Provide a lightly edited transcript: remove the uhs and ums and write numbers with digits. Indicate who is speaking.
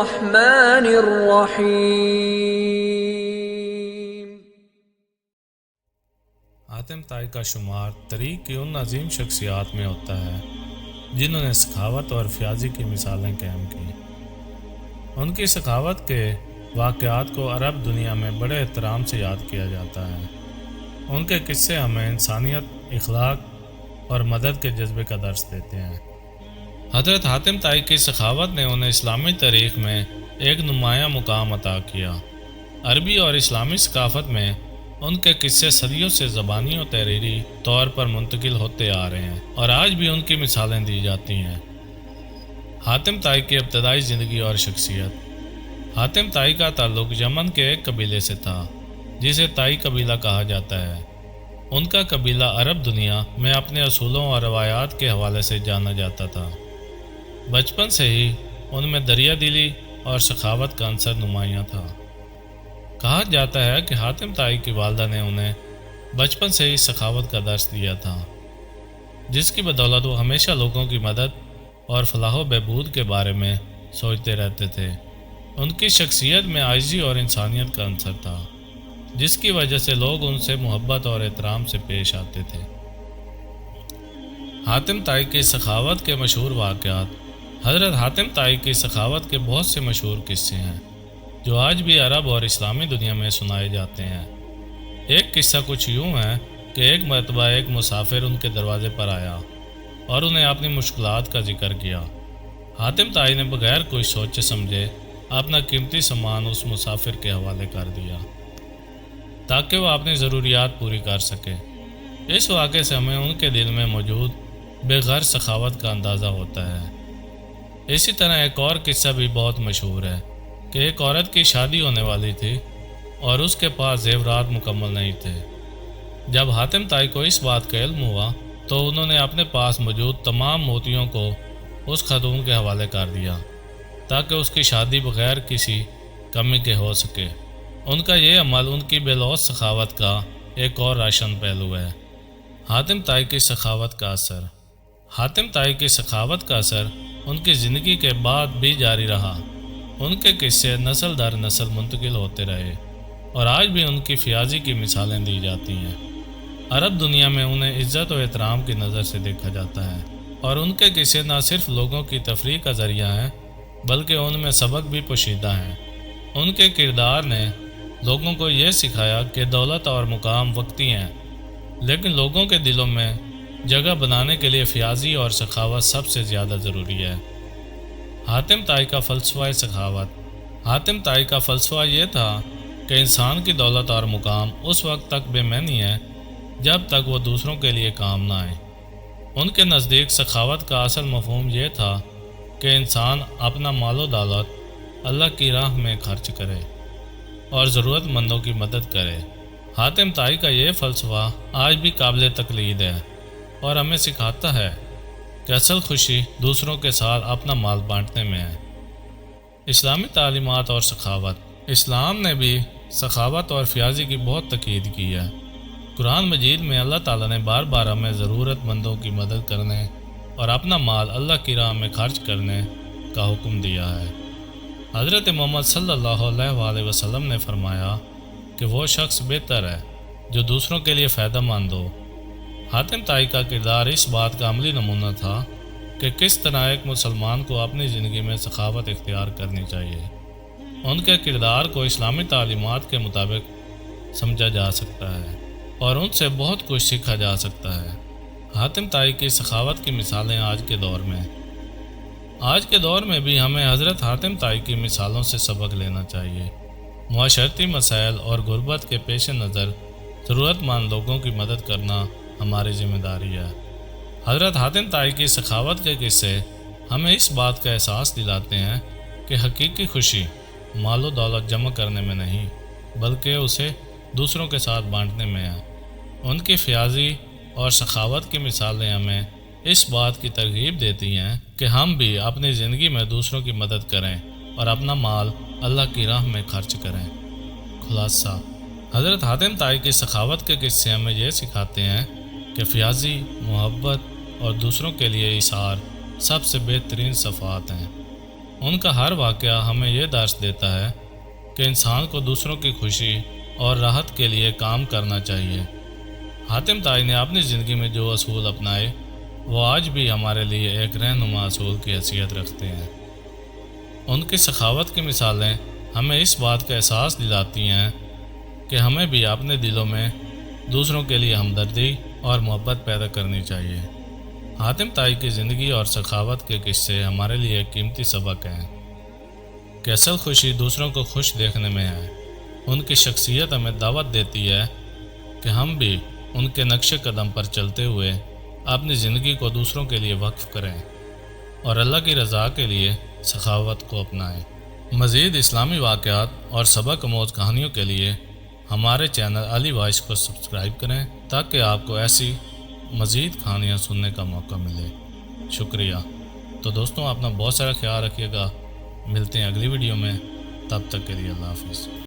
Speaker 1: الرحمن الرحیم۔
Speaker 2: حاتم طائی کا شمار تاریخ کی ان عظیم شخصیات میں ہوتا ہے جنہوں نے سخاوت اور فیاضی کی مثالیں قائم کی۔ ان کی سخاوت کے واقعات کو عرب دنیا میں بڑے احترام سے یاد کیا جاتا ہے۔ ان کے قصے ہمیں انسانیت، اخلاق اور مدد کے جذبے کا درس دیتے ہیں۔ حضرت حاتم طائی کی سخاوت نے انہیں اسلامی تاریخ میں ایک نمایاں مقام عطا کیا۔ عربی اور اسلامی ثقافت میں ان کے قصے صدیوں سے زبانی و تحریری طور پر منتقل ہوتے آ رہے ہیں اور آج بھی ان کی مثالیں دی جاتی ہیں۔ حاتم طائی کی ابتدائی زندگی اور شخصیت۔ حاتم طائی کا تعلق یمن کے ایک قبیلے سے تھا جسے طائی قبیلہ کہا جاتا ہے۔ ان کا قبیلہ عرب دنیا میں اپنے اصولوں اور روایات کے حوالے سے جانا جاتا تھا۔ بچپن سے ہی ان میں دریا دلی اور سخاوت کا عنصر نمایاں تھا۔ کہا جاتا ہے کہ حاتم طائی کی والدہ نے انہیں بچپن سے ہی سخاوت کا درس دیا تھا، جس کی بدولت وہ ہمیشہ لوگوں کی مدد اور فلاح و بہبود کے بارے میں سوچتے رہتے تھے۔ ان کی شخصیت میں عاجزی اور انسانیت کا عنصر تھا، جس کی وجہ سے لوگ ان سے محبت اور احترام سے پیش آتے تھے۔ حاتم طائی کی سخاوت کے مشہور واقعات۔ حضرت حاتم طائی کی سخاوت کے بہت سے مشہور قصے ہیں جو آج بھی عرب اور اسلامی دنیا میں سنائے جاتے ہیں۔ ایک قصہ کچھ یوں ہے کہ ایک مرتبہ ایک مسافر ان کے دروازے پر آیا اور انہیں اپنی مشکلات کا ذکر کیا۔ حاتم طائی نے بغیر کوئی سوچے سمجھے اپنا قیمتی سامان اس مسافر کے حوالے کر دیا تاکہ وہ اپنی ضروریات پوری کر سکے۔ اس واقعے سے ہمیں ان کے دل میں موجود بے غرض سخاوت کا اندازہ ہوتا ہے۔ اسی طرح ایک اور قصہ بھی بہت مشہور ہے کہ ایک عورت کی شادی ہونے والی تھی اور اس کے پاس زیورات مکمل نہیں تھے۔ جب حاتم طائی کو اس بات کا علم ہوا تو انہوں نے اپنے پاس موجود تمام موتیوں کو اس خاتون کے حوالے کر دیا تاکہ اس کی شادی بغیر کسی کمی کے ہو سکے۔ ان کا یہ عمل ان کی بے لوث سخاوت کا ایک اور روشن پہلو ہے۔ حاتم طائی کی سخاوت کا اثر۔ حاتم طائی کی سخاوت کا اثر ان کی زندگی کے بعد بھی جاری رہا۔ ان کے قصے نسل در نسل منتقل ہوتے رہے اور آج بھی ان کی فیاضی کی مثالیں دی جاتی ہیں۔ عرب دنیا میں انہیں عزت و احترام کی نظر سے دیکھا جاتا ہے اور ان کے قصے نہ صرف لوگوں کی تفریح کا ذریعہ ہیں بلکہ ان میں سبق بھی پوشیدہ ہیں۔ ان کے کردار نے لوگوں کو یہ سکھایا کہ دولت اور مقام وقتی ہیں، لیکن لوگوں کے دلوں میں جگہ بنانے کے لیے فیاضی اور سخاوت سب سے زیادہ ضروری ہے۔ حاتم طائی کا فلسفہ سخاوت۔ حاتم طائی کا فلسفہ یہ تھا کہ انسان کی دولت اور مقام اس وقت تک بے معنی ہے جب تک وہ دوسروں کے لیے کام نہ آئے۔ ان کے نزدیک سخاوت کا اصل مفہوم یہ تھا کہ انسان اپنا مال و دولت اللہ کی راہ میں خرچ کرے اور ضرورت مندوں کی مدد کرے۔ حاتم طائی کا یہ فلسفہ آج بھی قابل تقلید ہے اور ہمیں سکھاتا ہے کہ اصل خوشی دوسروں کے ساتھ اپنا مال بانٹنے میں ہے۔ اسلامی تعلیمات اور سخاوت۔ اسلام نے بھی سخاوت اور فیاضی کی بہت تاکید کی ہے۔ قرآن مجید میں اللہ تعالیٰ نے بار بار ہمیں ضرورت مندوں کی مدد کرنے اور اپنا مال اللہ کی راہ میں خرچ کرنے کا حکم دیا ہے۔ حضرت محمد صلی اللہ علیہ وآلہ وسلم نے فرمایا کہ وہ شخص بہتر ہے جو دوسروں کے لیے فائدہ مند ہو۔ حاتم طائی کا کردار اس بات کا عملی نمونہ تھا کہ کس طرح ایک مسلمان کو اپنی زندگی میں سخاوت اختیار کرنی چاہیے۔ ان کے کردار کو اسلامی تعلیمات کے مطابق سمجھا جا سکتا ہے اور ان سے بہت کچھ سیکھا جا سکتا ہے۔ حاتم طائی کی سخاوت کی مثالیں آج کے دور میں بھی ہمیں حضرت حاتم طائی کی مثالوں سے سبق لینا چاہیے۔ معاشرتی مسائل اور غربت کے پیش نظر ضرورت مند لوگوں کی مدد کرنا ہماری ذمہ داری ہے۔ حضرت حاتم طائی کی سخاوت کے قصے ہمیں اس بات کا احساس دلاتے ہیں کہ حقیقی خوشی مال و دولت جمع کرنے میں نہیں بلکہ اسے دوسروں کے ساتھ بانٹنے میں ہے۔ ان کی فیاضی اور سخاوت کی مثالیں ہمیں اس بات کی ترغیب دیتی ہیں کہ ہم بھی اپنی زندگی میں دوسروں کی مدد کریں اور اپنا مال اللہ کی راہ میں خرچ کریں۔ خلاصہ، حضرت حاتم طائی کی سخاوت کے قصے ہمیں یہ سکھاتے ہیں کہ فیاضی، محبت اور دوسروں کے لیے ایثار سب سے بہترین صفات ہیں۔ ان کا ہر واقعہ ہمیں یہ درس دیتا ہے کہ انسان کو دوسروں کی خوشی اور راحت کے لیے کام کرنا چاہیے۔ حاتم طائی نے اپنی زندگی میں جو اصول اپنائے وہ آج بھی ہمارے لیے ایک رہنما اصول کی حیثیت رکھتے ہیں۔ ان کی سخاوت کی مثالیں ہمیں اس بات کا احساس دلاتی ہیں کہ ہمیں بھی اپنے دلوں میں دوسروں کے لیے ہمدردی اور محبت پیدا کرنی چاہیے۔ حاتم طائی کی زندگی اور سخاوت کے قصے ہمارے لیے ایک قیمتی سبق ہیں کہ اصل خوشی دوسروں کو خوش دیکھنے میں ہے۔ ان کی شخصیت ہمیں دعوت دیتی ہے کہ ہم بھی ان کے نقش قدم پر چلتے ہوئے اپنی زندگی کو دوسروں کے لیے وقف کریں اور اللہ کی رضا کے لیے سخاوت کو اپنائیں۔ مزید اسلامی واقعات اور سبق آموز کہانیوں کے لیے ہمارے چینل علی وائس کو سبسکرائب کریں تاکہ آپ کو ایسی مزید کہانیاں سننے کا موقع ملے۔ شکریہ۔ تو دوستوں، اپنا بہت سارا خیال رکھیے گا، ملتے ہیں اگلی ویڈیو میں، تب تک کے لیے اللہ حافظ۔